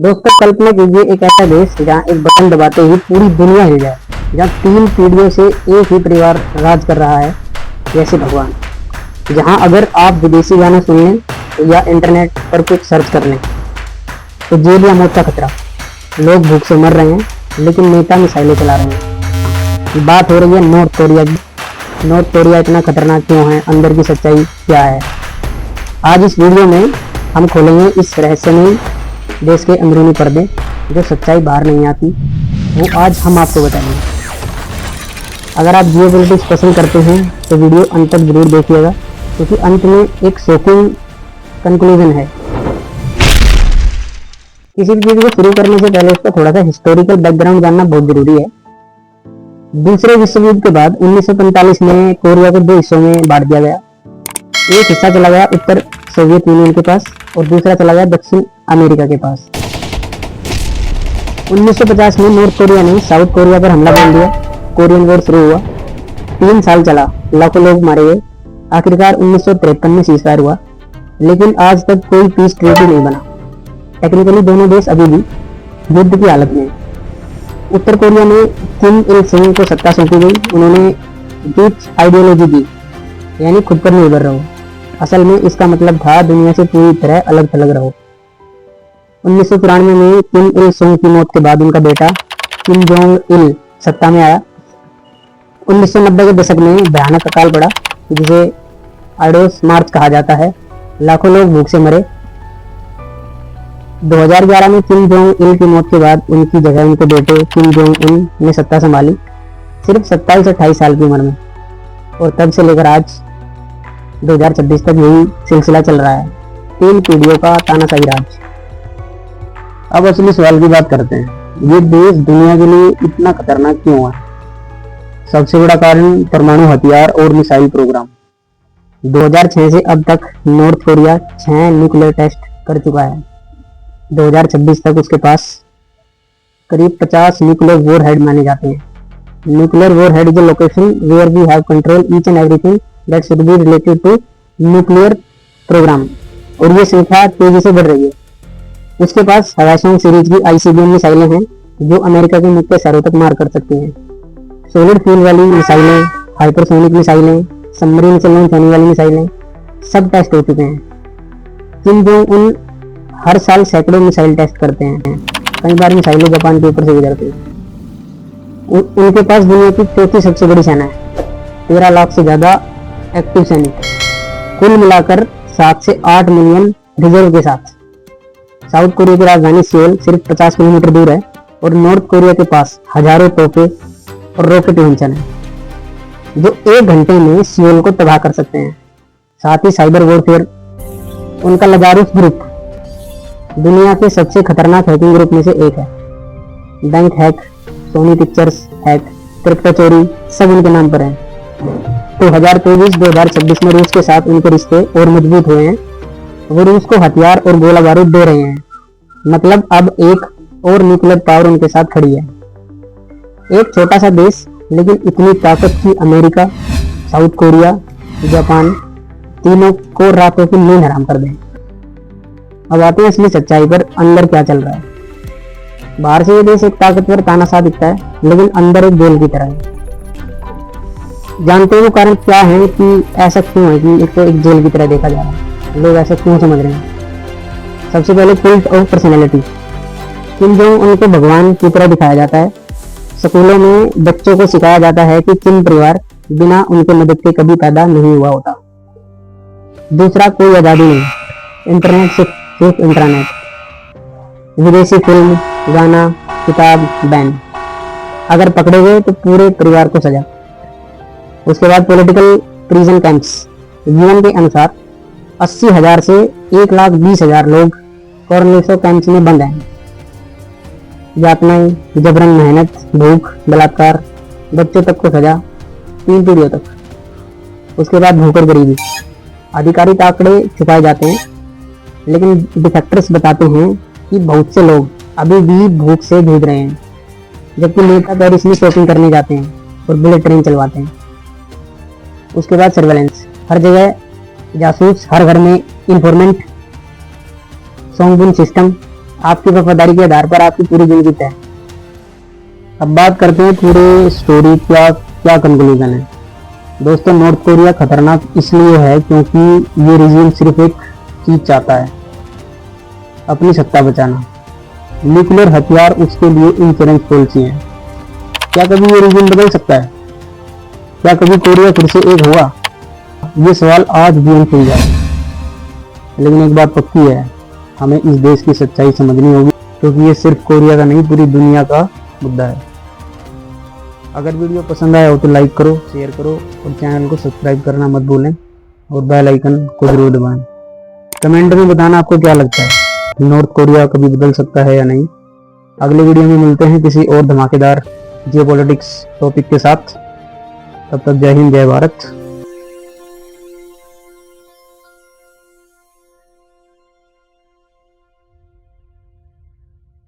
दोस्तों कल्पना कीजिए एक ऐसा देश जहाँ एक बटन दबाते ही पूरी दुनिया हिल जाए, जहाँ 3 पीढ़ियों से एक ही परिवार राज कर रहा है जैसे भगवान। जहाँ अगर आप विदेशी गाना सुन लें या इंटरनेट पर कुछ सर्च कर लें तो जेल या मौत का खतरा। लोग भूख से मर रहे हैं लेकिन नेता मिसाइलें चला रहे हैं। बात हो रही है नॉर्थ कोरिया की। नॉर्थ कोरिया इतना खतरनाक क्यों है, अंदर की सच्चाई क्या है। आज इस वीडियो में हम खोलेंगे इस रहस्यमयी देश के अंदरूनी पर्दे, जो सच्चाई बाहर नहीं आती वो आज हम आपको बताएंगे। अगर आप जियोपॉलिटिक्स पसंद करते हैं तो वीडियो अंत तक जरूर देखिएगा, क्योंकि अंत में एक शॉकिंग कंक्लूजन है। किसी भी चीज को शुरू करने से पहले उसका थोड़ा सा हिस्टोरिकल बैकग्राउंड जानना बहुत जरूरी है। दूसरे विश्व युद्ध के बाद 1945 में कोरिया को 2 हिस्सों में बांट दिया गया। एक हिस्सा चला गया उत्तर सोवियत यूनियन के पास और दूसरा चला गया दक्षिण अमेरिका के पास। 1950 में नॉर्थ कोरिया ने साउथ कोरिया पर हमला बोल दिया। कोरियन वॉर शुरू हुआ। 3 साल चला, लाखों लोग मारे गए। आखिरकार 1953 में सीजफायर हुआ, लेकिन आज तक कोई पीस ट्रीटी नहीं बना। टेक्निकली दोनों देश अभी भी युद्ध की हालत में। उत्तर कोरिया में किम इल सुंग को सत्ता सौंपी गई। उन्होंने बीच आइडियोलॉजी दी, यानी खुद पर निर्भर रहो। असल में इसका मतलब था दुनिया से पूरी तरह अलग थलग रहो। 1994 में किम इल सुंग की मौत के बाद उनका बेटा किम जोंग इल सत्ता में आया। 1990 के दशक में भयानक अकाल पड़ा, जिसे आइडोस मार्च कहा जाता है। लाखों लोग भूख से मरे। 2011 में किम जोंग इल की मौत के बाद उनकी जगह उनके बेटे किम जोंग उन ने सत्ता संभाली, सिर्फ 27-28 साल की उम्र में। और तब से लेकर आज 2026 तक यही सिलसिला चल रहा है। 3 पीढ़ियों का तानाशाही राज। अब असली सवाल की बात करते हैं, ये देश दुनिया के लिए इतना खतरनाक क्यों है। सबसे बड़ा कारण परमाणु हथियार और मिसाइल प्रोग्राम। 2006 से अब तक नॉर्थ कोरिया 6 न्यूक्लियर टेस्ट कर चुका है। 2026 तक उसके पास करीब 50 न्यूक्लियर वॉर हेड माने जाते हैं। Nuclear war head is a location where we have control each and everything that should be related to nuclear program. और ये संख्या तेजी से बढ़ रही है। उसके पास हवाईसोंग सीरीज की ICBM मिसाइलें हैं, जो अमेरिका के मुख्य शहरों तक मार कर सकती हैं। सॉलिड फ्यूल वाली मिसाइलें, हाइपरसोनिक मिसाइलें, सबमरीन से लॉन्च होने वाली मिसाइलें, सब टेस्ट हो चुके हैं। किम जोंग उन हर साल सैकड़ों मिसाइल टेस्ट करते हैं। कई बार मिसाइलें जापान के ऊपर से गुजरती हैं। उनके पास दुनिया की 4थी सबसे बड़ी सेना है। 13 लाख से ज्यादा एक्टिव सैनिक, कुल मिलाकर 7 से 8 मिलियन रिजर्व के साथ। साउथ कोरिया की राजधानी सियोल सिर्फ 50 किलोमीटर दूर है और नॉर्थ कोरिया के पास हजारों तोपे और रॉकेट लॉन्चर हैं, जो 1 घंटे में सियोल को तबाह कर सकते हैं। साथ ही साइबर वॉरफेयर, उनका लजारुस ग्रुप दुनिया के सबसे खतरनाक हैकिंग ग्रुप में से एक है। Bank hack, Sony pictures hack, crypto चोरी, सब उनके नाम पर है। 2024-2026 में रूस के साथ उनके रिश्ते और मजबूत हुए हैं। वो रूस को हथियार और गोला बारूद दे रहे हैं। मतलब अब एक और न्यूक्लियर पावर उनके साथ खड़ी है। एक छोटा सा देश, लेकिन इतनी ताकत की अमेरिका, साउथ कोरिया, जापान तीनों को रातों की नींद हराम कर दें। अब आते हैं असली सच्चाई पर, अंदर क्या चल रहा है। बाहर से ये देश एक ताकतवर तानाशाह दिखता है, लेकिन अंदर एक जेल की तरह है। जानते हैं वो कारण क्या है कि ऐसा क्यों है कि इसको एक जेल की तरह देखा जा रहा है। लोग ऐसा क्यों समझ रहे हैं। सबसे पहले कुल्ट ऑफ पर्सनैलिटी। किम जोंग उनको भगवान की तरह दिखाया जाता है। स्कूलों में बच्चों को सिखाया जाता है कि किम परिवार बिना उनके मदद के कभी पैदा नहीं हुआ होता। दूसरा, कोई आजादी नहीं। इंटरनेट सिर्फ इंटरनेट। विदेशी फिल्म, गाना, किताब बैन। अगर पकड़े गए तो पूरे परिवार को सजा। उसके बाद पॉलिटिकल प्रिजन कैंप्स। यूएन के अनुसार 80,000 से 1,20,000 लोग कॉर्नेसो कैंप्स में बंद हैं। यातनाएं, जबरन मेहनत, भूख, बलात्कार, बच्चों तक को सजा 3 पीढ़ियों तक। उसके बाद भूख और गरीबी। आधिकारिक आंकड़े छुपाए जाते हैं, लेकिन डिफेक्टर्स बताते हैं कि बहुत से लोग अभी भी भूख से जूझ रहे हैं, जबकि नेता पेरिस में शॉपिंग करने जाते हैं और बुलेट ट्रेन चलवाते हैं। उसके बाद सर्वेलेंस, हर जगह जासूस, हर घर में इंफॉर्मेंट, सोंगबुन सिस्टम, आपकी वफादारी के आधार पर आपकी पूरी जिंदगी तय। अब बात करते हैं पूरे स्टोरी क्या क्या कंक्लूजन है। दोस्तों, नॉर्थ कोरिया खतरनाक इसलिए है क्योंकि ये रिजीम सिर्फ एक चीज चाहता है, अपनी सत्ता बचाना। न्यूक्लियर हथियार उसके लिए इंश्योरेंस पॉलिसी है। क्या कभी ये रिजीम बदल सकता है? क्या कभी कोरिया फिर से एक होगा? ये सवाल आज भी हम सुलझा है। लेकिन एक बात पक्की है, हमें इस देश की सच्चाई समझनी होगी, क्योंकि ये सिर्फ कोरिया का नहीं, पूरी दुनिया का मुद्दा है। अगर वीडियो पसंद आया हो तो लाइक करो, शेयर करो और चैनल को सब्सक्राइब करना मत भूलें और बेल आइकन को जरूर दबाएं। कमेंट में बताना आपको क्या लगता है, नॉर्थ कोरिया कभी बदल सकता है या नहीं। अगले वीडियो में मिलते हैं किसी और धमाकेदार जियोपॉलिटिक्स टॉपिक के साथ। तब तक जय हिंद, जय भारत।